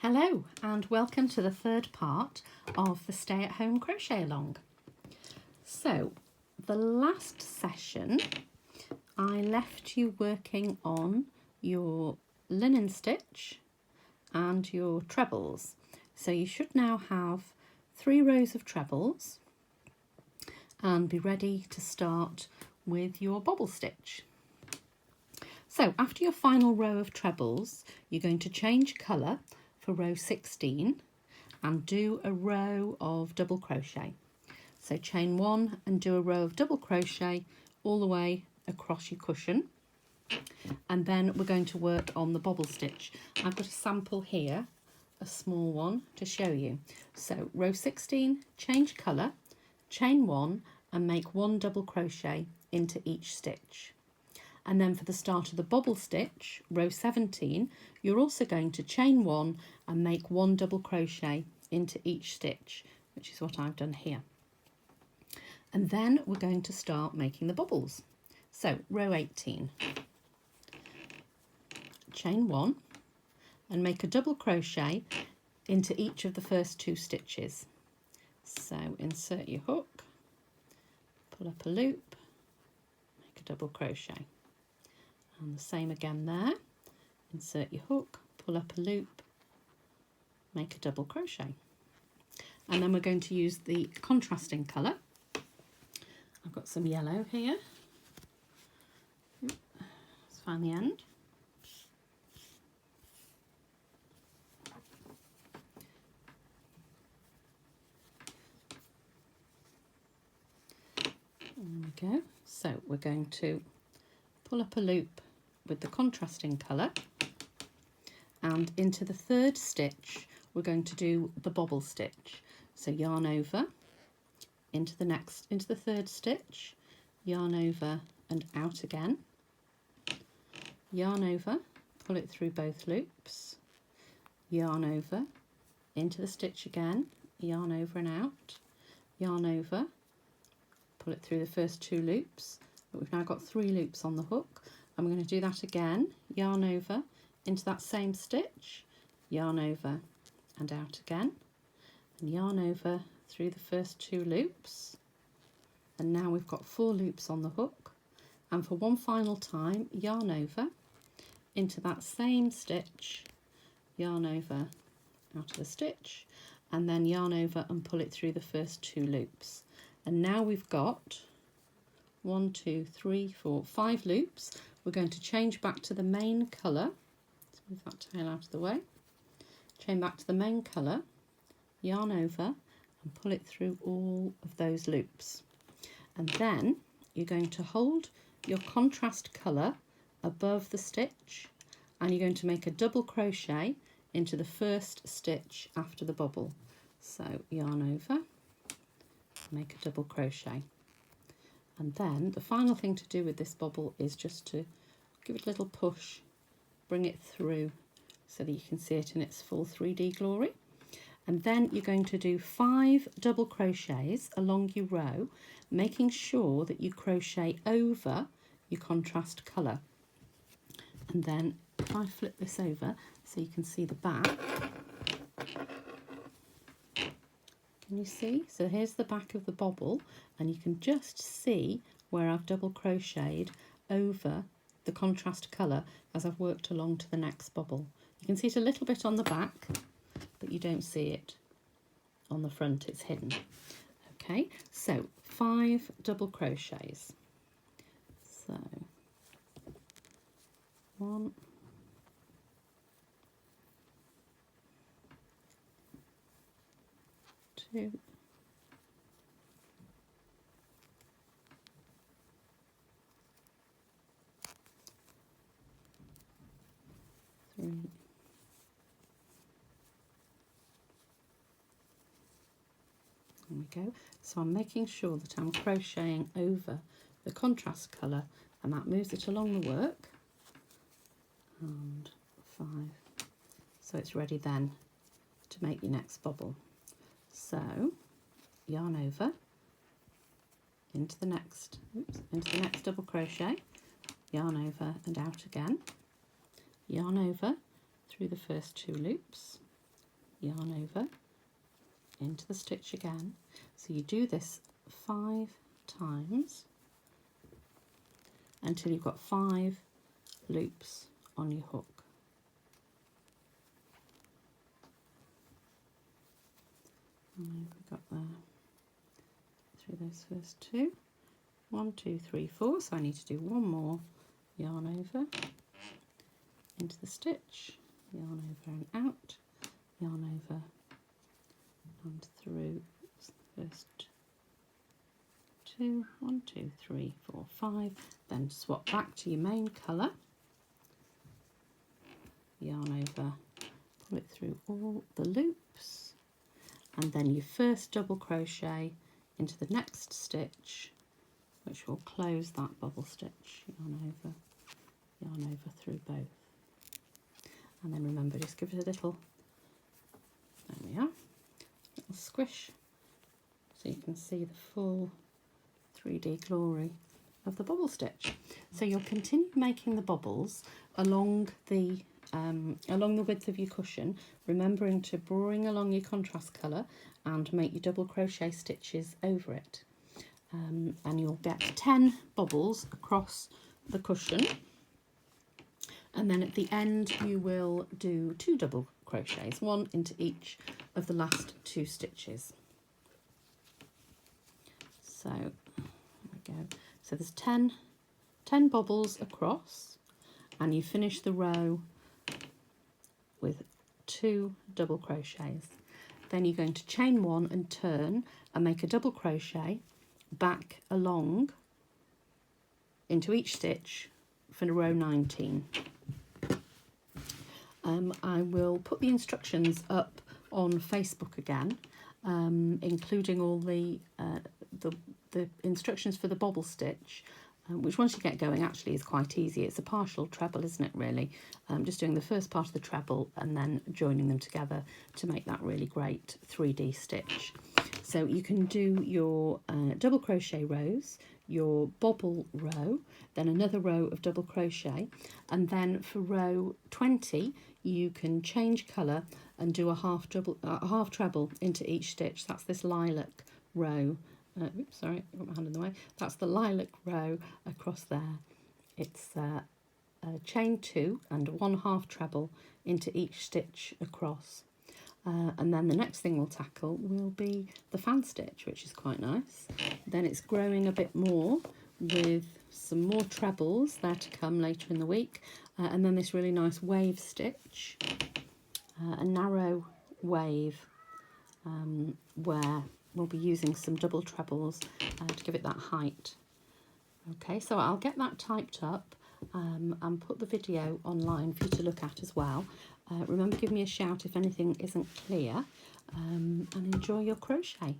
Hello and welcome to the third part of the Stay at Home Crochet Along. So the last session I left you working on your linen stitch and your trebles. So you should now have 3 rows of trebles and be ready to start with your bobble stitch. So after your final row of trebles, you're going to change colour for row 16 and do a row of double crochet. So chain 1 and do a row of double crochet all the way across your cushion, and then we're going to work on the bobble stitch. I've got a sample here, a small one, to show you. So row 16, change colour, chain 1 and make 1 double crochet into each stitch. And then for the start of the bobble stitch, row 17, you're also going to chain 1 and make 1 double crochet into each stitch, which is what I've done here. And then we're going to start making the bobbles. So row 18, chain 1 and make a double crochet into each of the first 2 stitches. So insert your hook, pull up a loop, make a double crochet. And the same again there, insert your hook, pull up a loop, make a double crochet. And then we're going to use the contrasting colour. I've got some yellow here. Let's find the end. There we go. So we're going to pull up a loop with the contrasting colour, and into the 3rd stitch we're going to do the bobble stitch. So yarn over into the 3rd stitch, yarn over and out again, yarn over, pull it through both loops, yarn over into the stitch again, yarn over and out, yarn over, pull it through the first 2 loops, but we've now got 3 loops on the hook, and we're going to do that again, yarn over into that same stitch, yarn over and out again, and yarn over through the first 2 loops, and now we've got 4 loops on the hook, and for one final time yarn over into that same stitch, yarn over out of the stitch, and then yarn over and pull it through the first 2 loops. And now we've got 1, 2, 3, 4, 5 loops. We're going to change back to the main colour. Let's move that tail out of the way. Chain back to the main colour, yarn over and pull it through all of those loops. And then you're going to hold your contrast colour above the stitch, and you're going to make a double crochet into the first stitch after the bobble. So yarn over, make a double crochet. And then the final thing to do with this bobble is just to give it a little push, bring it through so that you can see it in its full 3D glory. And then you're going to do 5 double crochets along your row, making sure that you crochet over your contrast colour. And then if I flip this over so you can see the back, can you see? So here's the back of the bobble, and you can just see where I've double crocheted over the contrast colour as I've worked along to the next bobble. You can see it a little bit on the back, but you don't see it on the front, it's hidden. Okay, so 5 double crochets. So 1, 2, 3, there we go. So I'm making sure that I'm crocheting over the contrast colour, and that moves it along the work. And 5. So it's ready then to make your next bobble. So yarn over into the next double crochet, yarn over and out again, yarn over through the first 2 loops, yarn over, into the stitch again. So you do this 5 times until you've got 5 loops on your hook. And we've got there through those first 2. 1, 2, 3, 4. So I need to do one more yarn over, into the stitch, yarn over and out, yarn over and through the first 2, 1, 2, 3, 4, 5. Then swap back to your main colour, yarn over, pull it through all the loops, and then your first double crochet into the next stitch, which will close that bobble stitch, yarn over through both. And then remember, just give it a little, there we are, little squish, so you can see the full 3D glory of the bobble stitch. So you'll continue making the bobbles along the width of your cushion, remembering to bring along your contrast colour and make your double crochet stitches over it. And you'll get 10 bobbles across the cushion, and then at the end you will do 2 double crochets, 1 into each of the last 2 stitches. So there we go. So there's 10 bobbles across, and you finish the row with 2 double crochets. Then you're going to chain 1 and turn and make a double crochet back along into each stitch for row 19. I will put the instructions up on Facebook again, including all the instructions for the bobble stitch, which once you get going actually is quite easy. It's a partial treble, isn't it, really? Just doing the first part of the treble and then joining them together to make that really great 3D stitch. So you can do your double crochet rows, your bobble row, then another row of double crochet, and then for row 20 you can change colour and do a half treble into each stitch. That's this lilac row. Oops, sorry, I got my hand in the way. That's the lilac row across there. It's chain 2 and 1 half treble into each stitch across. And then the next thing we'll tackle will be the fan stitch, which is quite nice. Then it's growing a bit more with some more trebles there to come later in the week. And then this really nice wave stitch, a narrow wave where we'll be using some double trebles to give it that height. Okay, so I'll get that typed up and put the video online for you to look at as well. Remember, give me a shout if anything isn't clear, and enjoy your crochet.